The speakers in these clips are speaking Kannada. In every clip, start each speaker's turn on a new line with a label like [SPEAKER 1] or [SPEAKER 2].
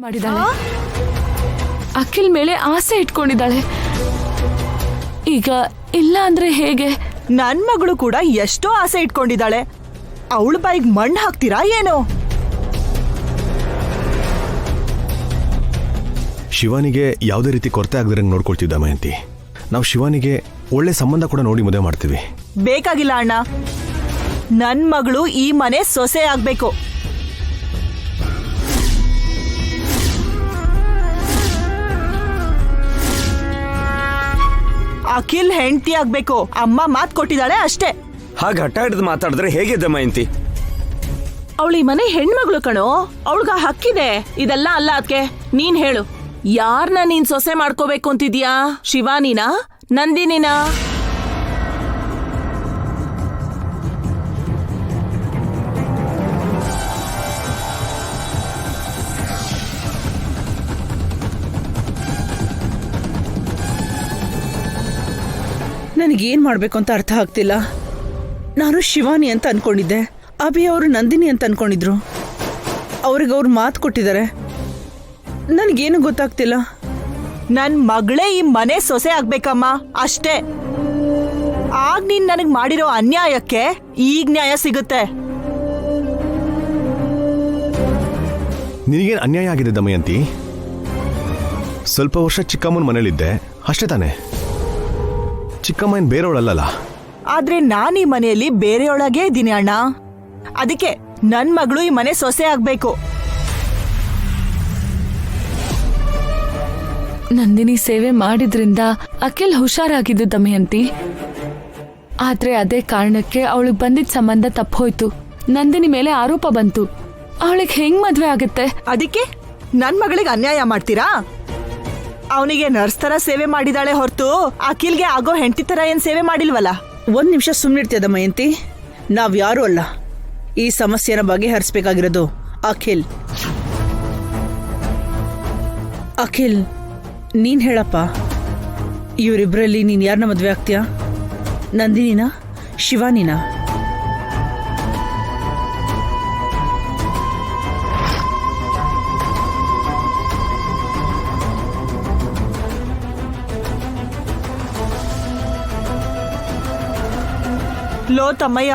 [SPEAKER 1] ಮಾಡಿದಾಳೆ. ಅಖಿಲ್ ಮೇಲೆ ಆಸೆ ಇಟ್ಕೊಂಡಿದ್ದಾಳೆ. ಈಗ ಇಲ್ಲ ಅಂದ್ರೆ ಹೇಗೆ?
[SPEAKER 2] ನನ್ ಮಗಳು ಕೂಡ ಎಷ್ಟೋ ಆಸೆ ಇಟ್ಕೊಂಡಿದ್ದಾಳೆ. ಅವಳ ಬಾಯಿಗೆ ಮಣ್ಣು ಹಾಕ್ತೀರಾ ಏನೋ?
[SPEAKER 3] ಶಿವಾನಿಗೆ ಯಾವುದೇ ರೀತಿ ಕೊರತೆ ಆಗದಿರಂಗೆ ನೋಡ್ಕೊಳ್ತಿದ್ದ ಮಯಂತಿ. ನಾವು ಶಿವಾನಿಗೆ ಒಳ್ಳೆ ಸಂಬಂಧ ಕೂಡ ನೋಡಿ ಮದುವೆ ಮಾಡ್ತೀವಿ.
[SPEAKER 2] ಬೇಕಾಗಿಲ್ಲ ಅಣ್ಣ, ನನ್ ಮಗಳು ಈ ಮನೆ ಸೊಸೆ ಆಗ್ಬೇಕು. ಅಖಿಲ್ ಹೆಂಡತಿ ಆಗ್ಬೇಕು. ಅಮ್ಮ ಮಾತ್ ಕೊಟ್ಟಿದ್ದಾಳೆ ಅಷ್ಟೇ.
[SPEAKER 4] ಹಾಗೆ ಹಠ ಹಿಡಿದು ಮಾತಾಡಿದ್ರೆ ಹೇಗೆ ದಮಯಂತಿ?
[SPEAKER 5] ಅವಳು ಈ ಮನೆ ಹೆಣ್ಮಗಳು ಕಣೋ, ಅವಳಿಗ ಹಕ್ಕಿದೆ. ಇದೆಲ್ಲ ಅಲ್ಲ ಅದಕ್ಕೆ. ನೀನ್ ಹೇಳು, ಯಾರನ್ನ ನೀನ್ ಸೊಸೆ ಮಾಡ್ಕೋಬೇಕು ಅಂತಿದ್ಯಾ? ಶಿವಾನಿನಾ, ನಂದಿನಿನಾ?
[SPEAKER 6] ನನಗೇನ್ ಮಾಡ್ಬೇಕು ಅಂತ ಅರ್ಥ ಆಗ್ತಿಲ್ಲ. ನಾನು ಶಿವಾನಿ ಅಂತ ಅನ್ಕೊಂಡಿದ್ದೆ, ಅಭಿ ಅವರು ನಂದಿನಿ ಅಂತ ಅನ್ಕೊಂಡಿದ್ರು. ಅವ್ರಿಗೆ ಅವ್ರು ಮಾತು ಕೊಟ್ಟಿದ್ದಾರೆ. ನನಗೇನು ಗೊತ್ತಾಗ್ತಿಲ್ಲ.
[SPEAKER 2] ನನ್ ಮಗಳೇ ಈ ಮನೆ ಸೊಸೆ ಆಗ್ಬೇಕಮ್ಮ, ಅಷ್ಟೇ. ಆಗ ನೀನ್ ನನಗ್ ಮಾಡಿರೋ ಅನ್ಯಾಯಕ್ಕೆ ಈಗ ನ್ಯಾಯ ಸಿಗುತ್ತೆ.
[SPEAKER 3] ನಿನಗೇನು ಅನ್ಯಾಯ ಆಗಿದೆ ದಮಯಂತಿ? ಸ್ವಲ್ಪ ವರ್ಷ ಚಿಕ್ಕಮ್ಮನ ಮನೇಲಿದ್ದೆ ಅಷ್ಟೇ ತಾನೆ. ಚಿಕ್ಕಮ್ಮ ಏನು ಬೇರೆಯವಳಲ್ಲ.
[SPEAKER 2] ಆದ್ರೆ ನಾನ್ ಈ ಮನೆಯಲ್ಲಿ ಬೇರೆಯೊಳಗೆ ಇದ್ದೀನಿ ಅಣ್ಣ. ಅದಕ್ಕೆ ನನ್ ಮಗಳು ಈ ಮನೆ ಸೊಸೆ ಆಗ್ಬೇಕು.
[SPEAKER 1] ನಂದಿನಿ ಸೇವೆ ಮಾಡಿದ್ರಿಂದ ಅಖಿಲ್ ಹುಷಾರಾಗಿದ್ದು ದಮಯಂತಿ. ಆದ್ರೆ ಅದೇ ಕಾರಣಕ್ಕೆ ಅವಳಿಗೆ ಬಂದಿದ್ದ ಸಂಬಂಧ ತಪ್ಪೋಯ್ತು. ನಂದಿನಿ ಮೇಲೆ ಆರೋಪ ಬಂತು. ಅವಳಿಗೆ ಹೆಂಗ್ ಮದ್ವೆ ಆಗುತ್ತೆ?
[SPEAKER 2] ಅದಕ್ಕೆ ನನ್ ಮಗಳಿಗೆ ಅನ್ಯಾಯ ಮಾಡ್ತೀರಾ? ಅವನಿಗೆ ನರ್ಸ್ ತರ ಸೇವೆ ಮಾಡಿದಾಳೆ ಹೊರತು ಅಖಿಲ್ಗೆ ಆಗೋ ಹೆಂಡತಿ ತರ ಏನ್ ಸೇವೆ ಮಾಡಿಲ್ವಲ್ಲ.
[SPEAKER 6] ಒಂದ್ ನಿಮಿಷ ಸುಮ್ಮನಿರ್ತೀಯ ದಮಯಂತಿ. ನಾವ್ಯಾರೂ ಅಲ್ಲ. ಈ ಸಮಸ್ಯೆನ ಬಗೆಹರಿಸಬೇಕಾಗಿರೋದು ಅಖಿಲ್. ಅಖಿಲ್, ನೀನ್ ಹೇಳಪ್ಪ, ಇವರಿಬ್ರಲ್ಲಿ ನೀನ್ ಯಾರನ್ನ ಮದ್ವೆ ಆಗ್ತೀಯಾ? ನಂದಿನಿನಾ, ಶಿವಾನಿನಾ?
[SPEAKER 2] ಲೋ ತಮ್ಮಯ್ಯ,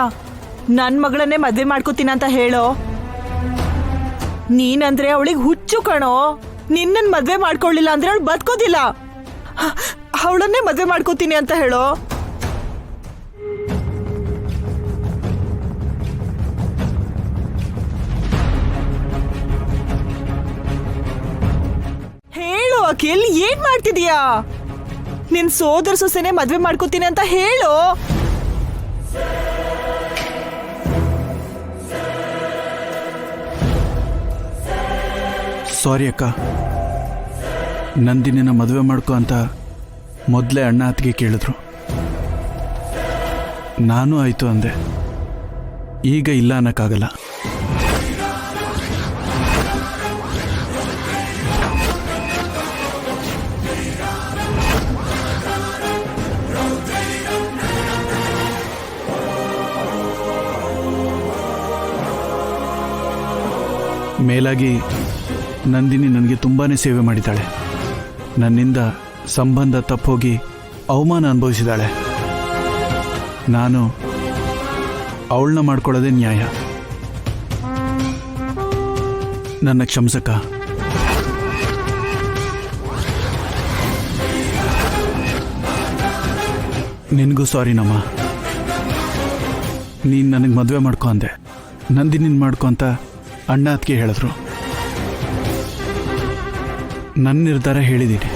[SPEAKER 2] ನನ್ ಮಗಳನ್ನೇ ಮದ್ವೆ ಮಾಡ್ಕೋತೀನಿ ಅಂತ ಹೇಳೋ. ನೀನಂದ್ರೆ ಅವಳಿಗೆ ಹುಚ್ಚು ಕಣೋ. ನಿನ್ನನ್ ಮದ್ವೆ ಮಾಡ್ಕೊಳ್ಳಿಲ್ಲ ಅಂದ್ರೆ ಅವಳು ಬದುಕೋದಿಲ್ಲ. ಅವಳನ್ನೇ ಮದ್ವೆ ಮಾಡ್ಕೋತೀನಿ ಅಂತ ಹೇಳೋ. ಹೇಳು ಅಖಿಲ್, ಏನ್ ಮಾಡ್ತಿದೀಯಾ? ನಿನ್ ಸೋದರ ಸೊಸೆನೆ ಮದ್ವೆ ಮಾಡ್ಕೋತೀನಿ ಅಂತ ಹೇಳು.
[SPEAKER 7] ಸಾರಿ ಅಕ್ಕ, ನಂದಿನಿನ ಮದುವೆ ಮಾಡ್ಕೊ ಅಂತ ಮೊದಲೇ ಅಣ್ಣ ಅತ್ತಿಗೆ ಕೇಳಿದ್ರು. ನಾನು ಆಯಿತು ಅಂದೆ. ಈಗ ಇಲ್ಲ ಅನ್ನಕ್ಕಾಗಲ್ಲ. ಮೇಲಾಗಿ ನಂದಿನಿ ನನಗೆ ತುಂಬಾ ಸೇವೆ ಮಾಡಿದ್ದಾಳೆ. ನನ್ನಿಂದ ಸಂಬಂಧ ತಪ್ಪೋಗಿ ಅವಮಾನ ಅನುಭವಿಸಿದಾಳೆ. ನಾನು ಅವಳನ್ನ ಮಾಡ್ಕೊಳ್ಳೋದೇ ನ್ಯಾಯ. ನನ್ನ ಕ್ಷಮಿಸಕ್ಕ. ನಿನಗೂ ಸಾರಿನಮ್ಮ. ನೀನು ನನಗೆ ಮದುವೆ ಮಾಡ್ಕೊ ಅಂದೆ. ನಂದಿನಿನ ಮಾಡ್ಕೊ ಅಂತ ಅಣ್ಣ ಅದಕ್ಕೆ ಹೇಳಿದ್ರು. ನನ್ನ ನಿರ್ಧಾರ ಹೇಳಿದ್ದೀನಿ.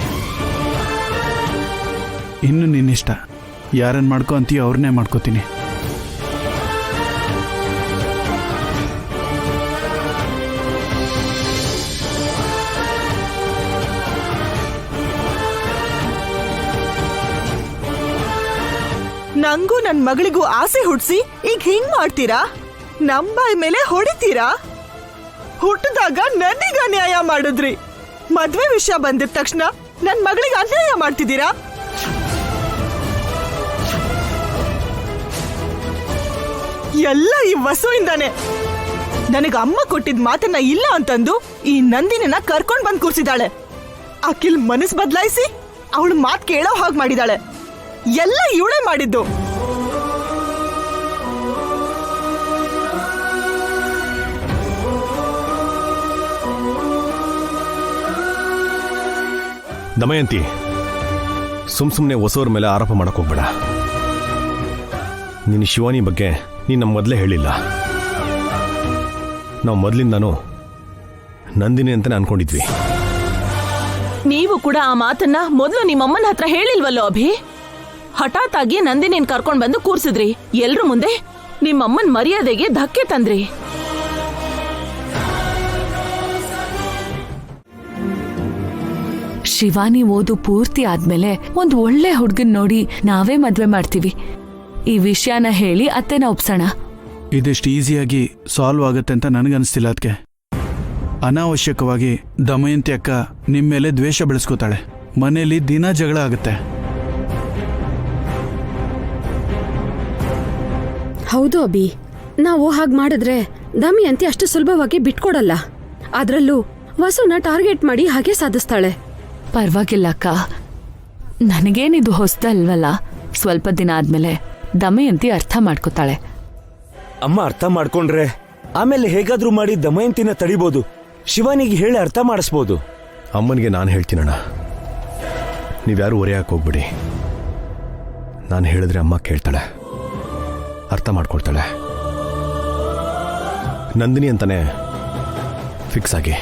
[SPEAKER 7] ಇನ್ನು ನಿನ್ನಿಷ್ಟ. ಯಾರನ್ನು ಮಾಡ್ಕೊ ಅಂತೀಯೋ ಅವ್ರನ್ನೇ ಮಾಡ್ಕೋತೀನಿ.
[SPEAKER 2] ನಂಗೂ ನನ್ ಮಗಳಿಗೂ ಆಸೆ ಹುಡ್ಸಿ ಈಗ ಹಿಂಗ್ ಮಾಡ್ತೀರಾ? ನಂಬಾಯ್ ಮೇಲೆ ಹೊಡಿತೀರಾ? ಹುಟ್ಟಿದಾಗ ನನಗ ಅನ್ಯಾಯ ಮಾಡಿದ್ರಿ. ಮದ್ವೆ ವಿಷಯ ಬಂದಿದ ತಕ್ಷಣ ನನ್ ಮಗಳಿಗೆ ಅನ್ಯಾಯ ಮಾಡ್ತಿದ್ದೀರಾ? ಎಲ್ಲ ಈ ವಸುವಿಂದಾನೆ. ನನಗ ಅಮ್ಮ ಕೊಟ್ಟಿದ್ ಮಾತನ್ನ ಇಲ್ಲ ಅಂತಂದು ಈ ನಂದಿನಿನ ಕರ್ಕೊಂಡ್ ಬಂದ್ ಕೂರ್ಸಿದಾಳೆ. ಅಖಿಲ್ ಮನಸ್ ಬದಲಾಯಿಸಿ ಅವಳು ಮಾತ್ ಕೇಳೋ ಹಾಗೆ ಮಾಡಿದಾಳೆ. ಎಲ್ಲ ಇವಳೇ ಮಾಡಿದ್ದು.
[SPEAKER 3] ದಮಯಂತಿ, ಸುಮ್ನೆ ಹೊಸವ್ರ ಮೇಲೆ ಆರೋಪ ಮಾಡಕ್ ಹೋಗ್ಬೇಡ. ನೀನು ಶಿವಾನಿ ಬಗ್ಗೆ ನೀನು ನಮ್ಮ ಮೊದಲೇ ಹೇಳಿಲ್ಲ. ನಾವು ಮೊದಲಿಂದಾನು ನಂದಿನಿ ಅಂತಾನೆ ಅನ್ಕೊಂಡಿದ್ವಿ.
[SPEAKER 5] ನೀವು ಕೂಡ ಆ ಮಾತನ್ನ ಮೊದಲು ನಿಮ್ಮಮ್ಮನ ಹತ್ರ ಹೇಳಿಲ್ವಲ್ಲೋ ಅಭಿ? ಹಠಾತ್ ಆಗಿ ನಂದಿನಿನ್ ಕರ್ಕೊಂಡ್ ಬಂದು ಕೂರ್ಸಿದ್ರಿ. ಎಲ್ರ ಮುಂದೆ ನಿಮ್ಮಮ್ಮನ್ ಮರ್ಯಾದೆಗೆ ಧಕ್ಕೆ ತಂದ್ರಿ.
[SPEAKER 1] ಶಿವಾನಿ ಓದು ಪೂರ್ತಿ ಆದ್ಮೇಲೆ ಒಂದ್ ಒಳ್ಳೆ ಹುಡ್ಗನ್ ನೋಡಿ ನಾವೇ ಮದ್ವೆ ಮಾಡ್ತೀವಿ. ಈ ವಿಷಯನ ಹೇಳಿ ಅತ್ತೆನ ಒಪ್ಸೋಣ.
[SPEAKER 7] ಇದೆಷ್ಟು ಈಸಿಯಾಗಿ ಸಾಲ್ವ್ ಆಗುತ್ತೆ ಅಂತ ನನಗನ್ನಿಸ್ತಿಲ್ಲ. ಅದಕ್ಕೆ ಅನಾವಶ್ಯಕವಾಗಿ ದಮಯಂತಿ ಅಕ್ಕ ನಿಮ್ಮ ಮೇಲೆ ದ್ವೇಷ ಬೆಳೆಸ್ಕೋತಾಳೆ. ಮನೆಯಲ್ಲಿ ದಿನ ಜಗಳ ಆಗುತ್ತೆ.
[SPEAKER 8] ಹೌದು ಅಭಿ, ನಾವು ಹಾಗೆ ಮಾಡಿದ್ರೆ ದಮಯಂತಿ ಅಷ್ಟು ಸುಲಭವಾಗಿ ಬಿಟ್ಕೊಡಲ್ಲ. ಅದ್ರಲ್ಲೂ ವಸುನ ಟಾರ್ಗೆಟ್ ಮಾಡಿ ಹಾಗೆ ಸಾಧಿಸ್ತಾಳೆ.
[SPEAKER 1] ಪರವಾಗಿಲ್ಲ ಅಕ್ಕ, ನನಗೇನಿದು ಹೊಸ್ದಲ್ವಲ್ಲ. ಸ್ವಲ್ಪ ದಿನ ಆದ್ಮೇಲೆ ದಮಯಂತಿ ಅರ್ಥ ಮಾಡ್ಕೋತಾಳೆ.
[SPEAKER 4] ಅಮ್ಮ ಅರ್ಥ ಮಾಡ್ಕೊಂಡ್ರೆ ಆಮೇಲೆ ಹೇಗಾದ್ರೂ ಮಾಡಿ ದಮಯಂತಿನ ತಡಿಬೋದು. ಶಿವಾನಿಗೆ ಹೇಳಿ ಅರ್ಥ ಮಾಡಿಸ್ಬೋದು.
[SPEAKER 3] ಅಮ್ಮನಿಗೆ ನಾನು ಹೇಳ್ತೀನಣ್ಣ, ನೀವ್ಯಾರು ಹೊರೆಯಕ್ಕೆ ಹೋಗ್ಬಿಡಿ. ನಾನು ಹೇಳಿದ್ರೆ ಅಮ್ಮ ಕೇಳ್ತಾಳೆ, ಅರ್ಥ ಮಾಡ್ಕೊಳ್ತಾಳೆ. ನಂದಿನಿ ಅಂತಾನೆ ಫಿಕ್ಸ್ ಆಗಿ